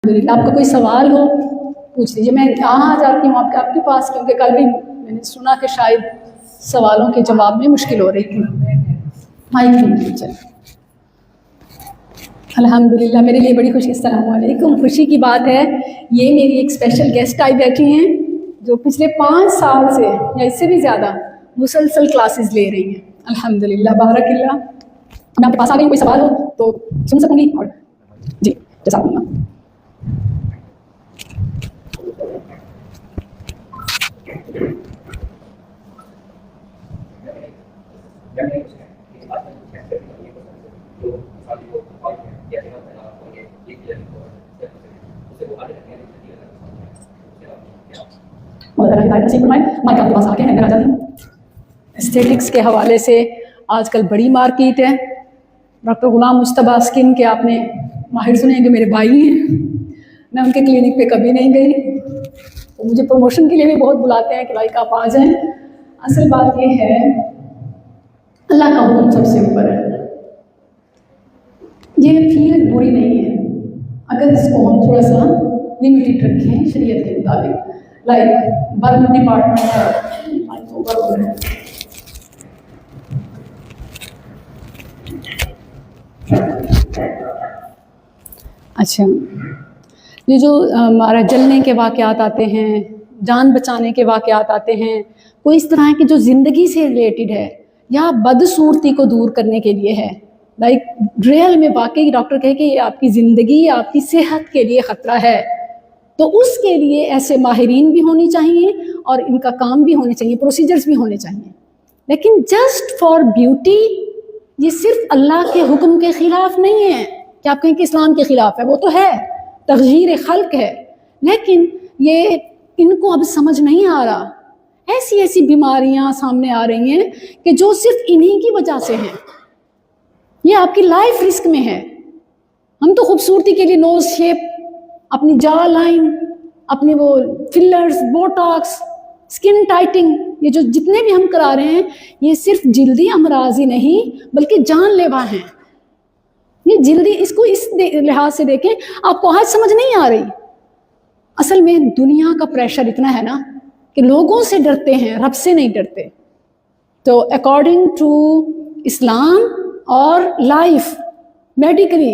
الحمدللہ آپ کا کوئی سوال ہو پوچھ لیجیے. میں آ جاتی ہوں آپ کے پاس، کیونکہ کل بھی میں نے سنا کہ شاید سوالوں کے جواب میں مشکل ہو رہی تھی. چل الحمدللہ میرے لیے بڑی خوشی. السلام علیکم. خوشی کی بات ہے یہ میری ایک اسپیشل گیسٹ آئی بیٹھی ہیں جو پچھلے 5 سال سے یا اس سے بھی زیادہ مسلسل کلاسز لے رہی ہیں. الحمدللہ بارک اللہ. میں آپ کے پاس آ گئی ہوں، کوئی سوال ہو تو سن سکوں گی. اور جی جزاک اللہ. اسٹیٹکس کے حوالے سے آج کل بڑی مارکیٹ ہے. ڈاکٹر غلام مصطفیٰ اسکن کے آپ نے ماہر سنے ہیں کہ میرے بھائی ہیں. میں ان کے کلینک پہ کبھی نہیں گئی. مجھے پروموشن کے لیے بھی بہت بلاتے ہیں کہ بھائی آپ آ جائیں. اصل بات یہ ہے اللہ کا حکم سب سے اوپر ہے. یہ فیلڈ بری نہیں ہے اگر اس کو ہم تھوڑا سا لمیٹڈ رکھیں شریعت کے مطابق. لائک برن ڈپارٹمنٹ ہے. اچھا یہ جو ہمارا جلنے کے واقعات آتے ہیں، جان بچانے کے واقعات آتے ہیں، کوئی اس طرح کی جو زندگی سے ریلیٹڈ ہے یا بدصورتی کو دور کرنے کے لیے ہے، لائک ریئل میں واقعی ڈاکٹر کہے کہ یہ آپ کی زندگی آپ کی صحت کے لیے خطرہ ہے، تو اس کے لیے ایسے ماہرین بھی ہونی چاہیے اور ان کا کام بھی ہونے چاہیے، پروسیجرز بھی ہونے چاہیے. لیکن جسٹ فار بیوٹی یہ صرف اللہ کے حکم کے خلاف نہیں ہے کہ آپ کہیں کہ اسلام کے خلاف ہے. وہ تو ہے، تغییر خلق ہے، لیکن یہ ان کو اب سمجھ نہیں آ رہا. ایسی بیماریاں سامنے آ رہی ہیں کہ جو صرف انہی کی وجہ سے ہیں. یہ آپ کی لائف رسک میں ہے. ہم تو خوبصورتی کے لیے نوز شیپ، اپنی جا لائن، اپنی وہ فلرز، بوٹاکس، سکن ٹائٹنگ، یہ جو جتنے بھی ہم کرا رہے ہیں یہ صرف جلدی امراض ہی نہیں بلکہ جان لیوا ہیں. یہ جلدی اس کو اس لحاظ سے دیکھیں. آپ کو آج سمجھ نہیں آ رہی. اصل میں دنیا کا پریشر اتنا ہے نا کہ لوگوں سے ڈرتے ہیں، رب سے نہیں ڈرتے. تو اکارڈنگ ٹو اسلام اور لائف میڈیکلی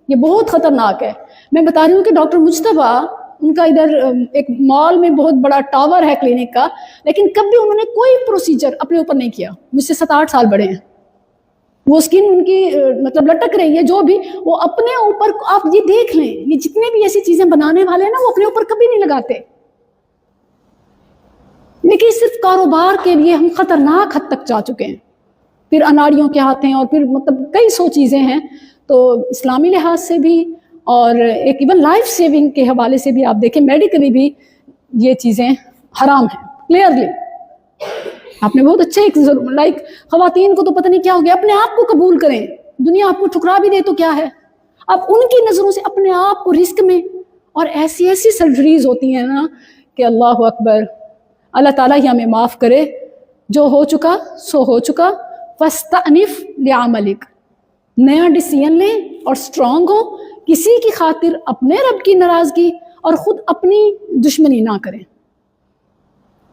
یہ بہت خطرناک ہے. میں بتا رہی ہوں کہ ڈاکٹر مجتبیٰ ان کا ادھر ایک مال میں بہت بڑا ٹاور ہے کلینک کا، لیکن کبھی انہوں نے کوئی پروسیجر اپنے اوپر نہیں کیا. مجھ سے 7-8 سال بڑے ہیں. وہ اسکن ان کی مطلب لٹک رہی ہے جو بھی، وہ اپنے اوپر آپ یہ دیکھ لیں، یہ جتنے بھی ایسی چیزیں بنانے والے ہیں نا وہ اپنے اوپر کبھی نہیں لگاتے. لیکن صرف کاروبار کے لیے ہم خطرناک حد تک جا چکے ہیں. پھر اناڑیوں کے ہاتھ ہیں اور پھر مطلب کئی سو چیزیں ہیں. تو اسلامی لحاظ سے بھی اور ایک ایون لائف سیونگ کے حوالے سے بھی آپ دیکھیں میڈیکلی بھی یہ چیزیں حرام ہیں کلیئرلی. آپ نے بہت اچھا ایک لائک خواتین کو تو پتہ نہیں کیا ہو گیا، اپنے آپ کو قبول کریں. دنیا آپ کو ٹھکرا بھی دے تو کیا ہے، آپ ان کی نظروں سے اپنے آپ کو رسک میں. اور ایسی سرجریز ہوتی ہیں نا کہ اللہ اکبر. اللہ تعالیٰ ہی ہمیں معاف کرے. جو ہو چکا سو ہو چکا. فاستأنف لعملک، نیا ڈیسیژن لیں اور اسٹرانگ ہو. کسی کی خاطر اپنے رب کی ناراضگی اور خود اپنی دشمنی نہ کریں.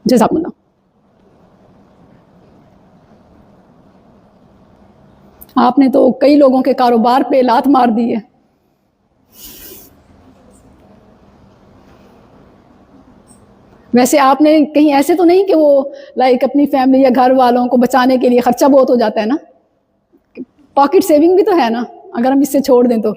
جزاک اللہ. آپ نے تو کئی لوگوں کے کاروبار پہ لات مار دی ہے. ویسے آپ نے کہیں ایسے تو نہیں کہ وہ لائک اپنی فیملی یا گھر والوں کو بچانے کے لیے خرچہ بہت ہو جاتا ہے نا، پاکٹ سیونگ بھی تو ہے نا اگر ہم اس سے چھوڑ دیں تو.